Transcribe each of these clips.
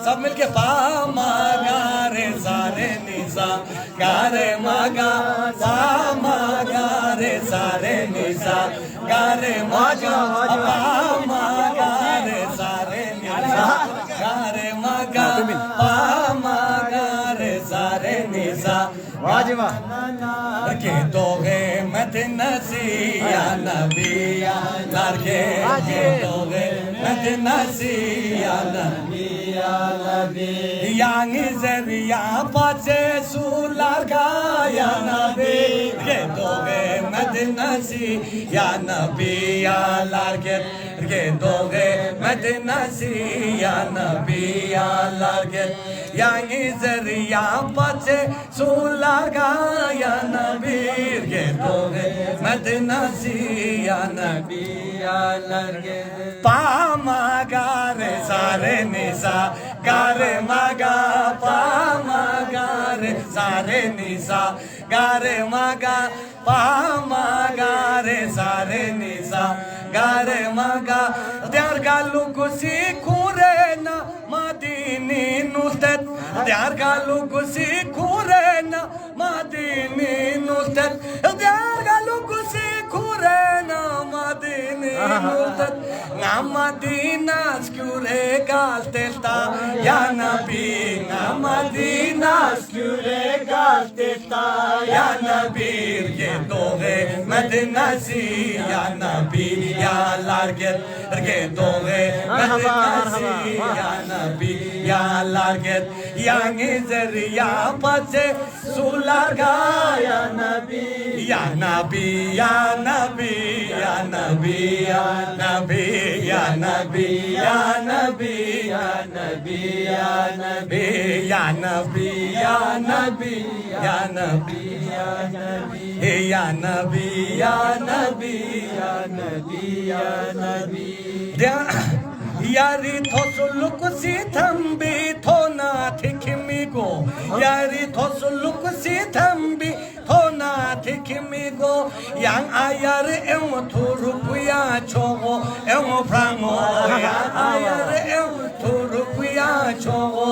सब मिलके पा मा गा रे सा रे नि सा गा रे मा गा सा मा गा रे सा रे नि सा गा रे मा गा पा मा गा रे सा रे नि सा गा रे मा गा पा मा गा रे सा रे नि सा वाजिबा के दोगे मत नसी या नबी या लागे के दोगे मत नसी या नबी या नबी यांग जरिया पाचे सुलागा या नबी के दोगे मत नसी या नबी या लागे के दोगे मत नसी या नबी या लागे यांग जरिया पाचे सुलागा या नबी के दोगे मत नसी या नबी या लागे पा मा गा रे सारे निसा गा रे मा गा पा मा गा रे सारे निसा गा रे मा गा पा मा गा रे सारे निसा गा रे मा गा त्यार गालू कुसी खुरे ना मदीनी नुस्रत त्यार गालू कुसी खुरे ना मदीनी नुस्रत त्यार गालू कुसी खुरे ना मदीनी नुस्रत ना मदीना स्क्यूरे गालतेता या नबी ना मदीना स्क्यूरे गालतेता या नबी के दोगे मदीना सी या नबी या लार्गेत के दोगे मदीना सी या नबी या लार्गेत यांगे जरिया पचे सुलागा या नबी या नबी या नबी या नबी या नबी या नबी या नबी या नबी या नबी या नबी या नबी या नबी या नबी या नबी या नबी या नबी या नबी यारी थोसुलुक सी थम्बी थोना थिखमिगो यारी थोसुलुक सी Thambi थोना थिखमिगो yang ayar em thurukuya chogo em frango yang ayar em thurukuya chogo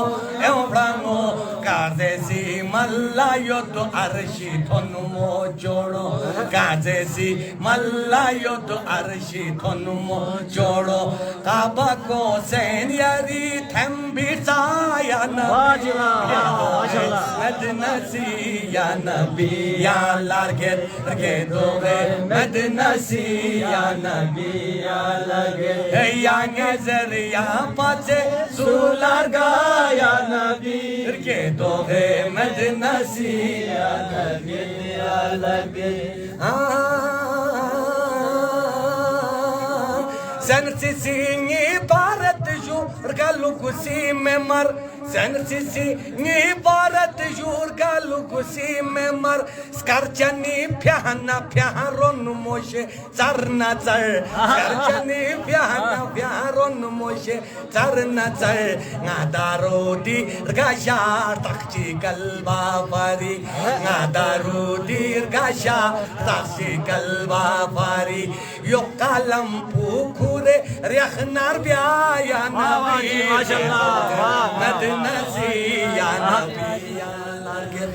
em frango kazesi malayo to arshi thonumo jodo kazesi malayo to arshi thonumo jodo kabako sen yari thambi saya nabi mashallah madnasi ya nabi ya larget ke doge madnasi ya nabi ya lage yang zariya pache sularga ya nabi ke doge madnasi ya nabi ya lage sensi ni barat jur galu kusi memar sensi ni barat jur galu kusi memar skarchani pyahana pyaharon moshe zarna zar skarchani pyahana pyaharon moshe zarna zar ngadarodi gasha takchi kalba pari ngadarodi gasha takchi kalba pari yokalam pukure riakhnar bya ya nabi mashallah nasi ya nabi ya large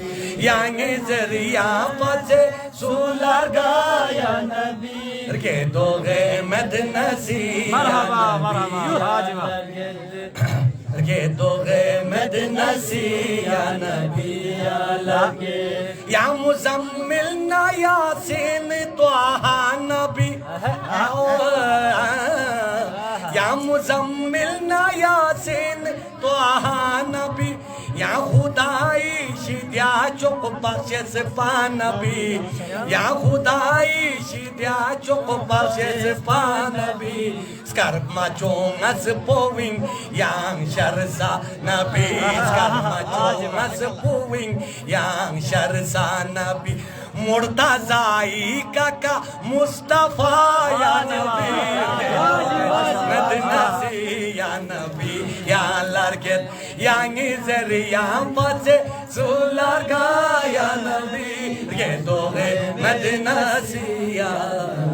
yang zariya pache sularga ya nabi ke doge madnasi marhaba marhaba hajiba ke doge madnasi ya nabi ya lage ya muzammil na yasin toha nabi ya muzammil na yasin toha nabi या खुदाई शिद्या चुप बख्शे से पानबी या खुदाई शिद्या चुप बख्शे से पानबी skarp machongas powing yang sharsa nabi skarp machongas powing yang sharsa nabi murtazai kaka mustafa ya nabi madnasi ya nabi ya larget yang zariya pache sularga ya nabi ke doge madnasi ya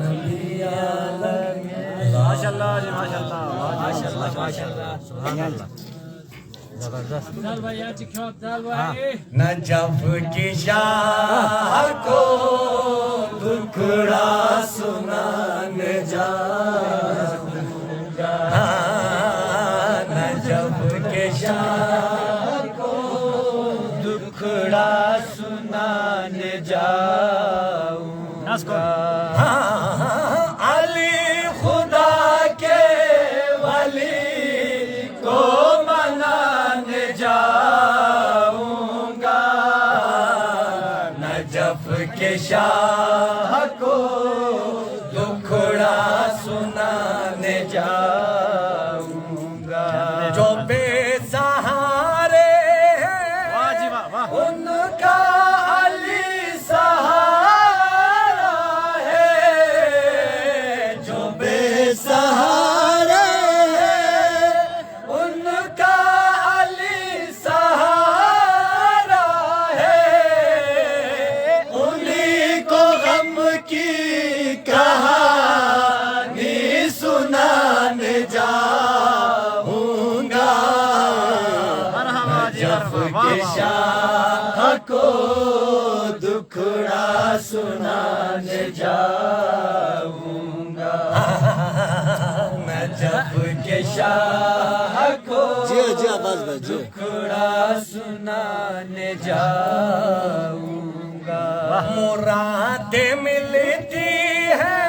nabi ya larget माशाल्लाह माशाल्लाह माशाल्लाह माशाल्लाह सुभान अल्लाह Najaf की शाह को दुखड़ा सुनाने जाऊंगा नजफ के शाह को दुखड़ा सुनाने जाऊंगा अली खुदा के वली को मनाने जाऊंगा नजफ के शाह को दुखड़ा सुनाने जाऊंगा जो बेसहारे उनका अली सहारा है जो बेसहारे उनका अली सहारा है उन्हीं को गम की कहानी सुनाने जाऊंगा नजफ के शाह को दुखड़ा सुनाने जाऊंगा नजफ के शाह को दुखड़ा सुनाने जाऊंगा मुरादें मिलती है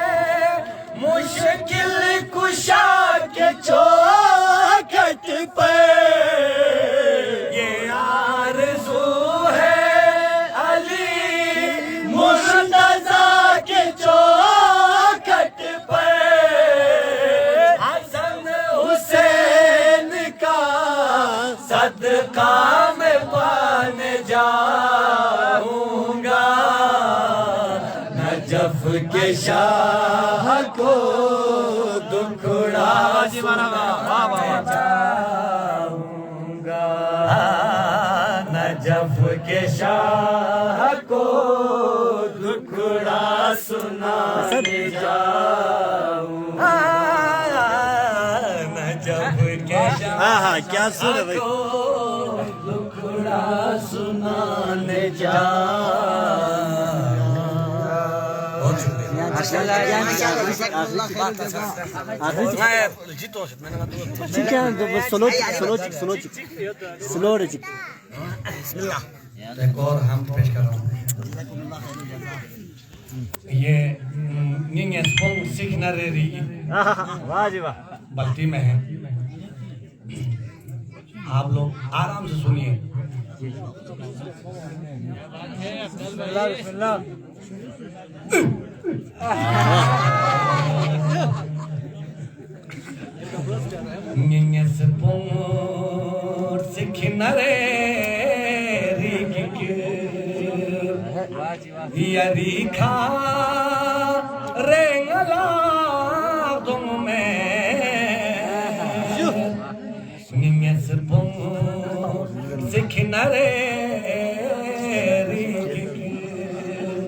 मुश्किल कुशा के चौखट पे ये आरज़ू है अली मुर्तज़ा के चौखट पे हसन हुसैन का सदका में पाने जाऊंगा नजफ के शाह को दुखड़ा सुनाने जाऊंगा नजफ के शाह को दुखड़ा सुनाने जाऊंगा नजफ के शाह क्या सुन भाई को दुखड़ा सुनाने जाऊंगा एक और हम पेश कर रहा हूँ ये निंगेस्पोंग सिखनारेरी वाह जी वाह भक्ति में है आप लोग आराम से सुनिए निंगेस्पोंग सिखनारेरी यारी खा रेंगला तुम में निंगेस पुंग सिखनारे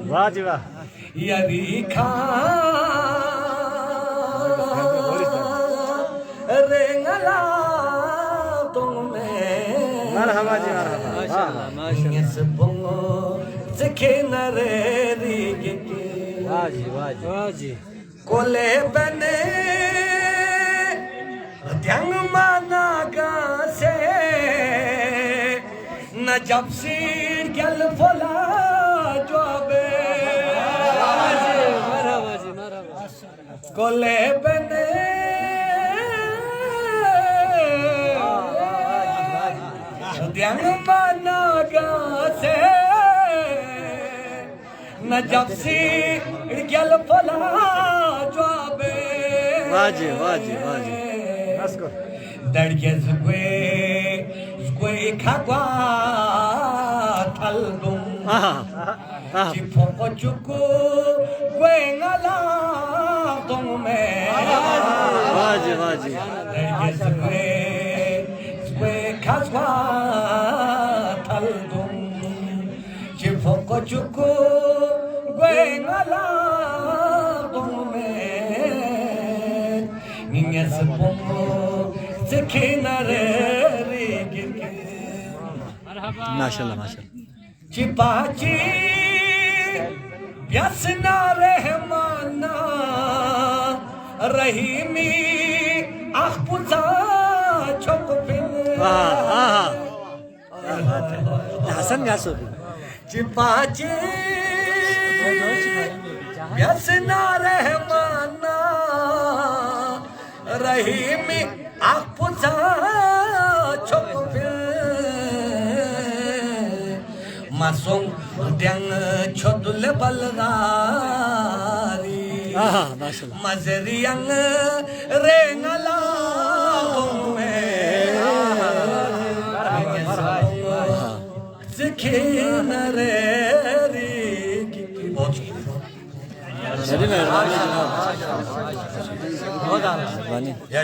वाह जी वाह यारी खा रेंगला तुम में मरहबा जी मरहबा निंगेस पुंग सिखनारे वाह जी वाह जी कोले बने ध्यांग माना से न जब सीर गल फोला जोबे कोले बने ध्यांग माना से न जब सीर गल फोला जोबे वाह जी वाह जी वाह जी दड़के ज़ुक़े खागवा थलदुम चिफ़ो चुकु gue ngala तुम में वाह जी दड़के ज़ुक़े खागवा थलदुम चिफ़ो चुकु gue ngala तुम में निंगे से pongo se kinare ri माशाल्लाह माशाल्लाह चिपाची व्यसना रहमाना रहीमी आखपुचा छोक हसन घासो चिपाची व्यसना रहमाना रहीमी आखपुचा छोक मासूम उद्यांग छोदुल बलगारी माशाल्लाह मजरियंग रेंगला जिखीन रे बहुत मेहरबानी या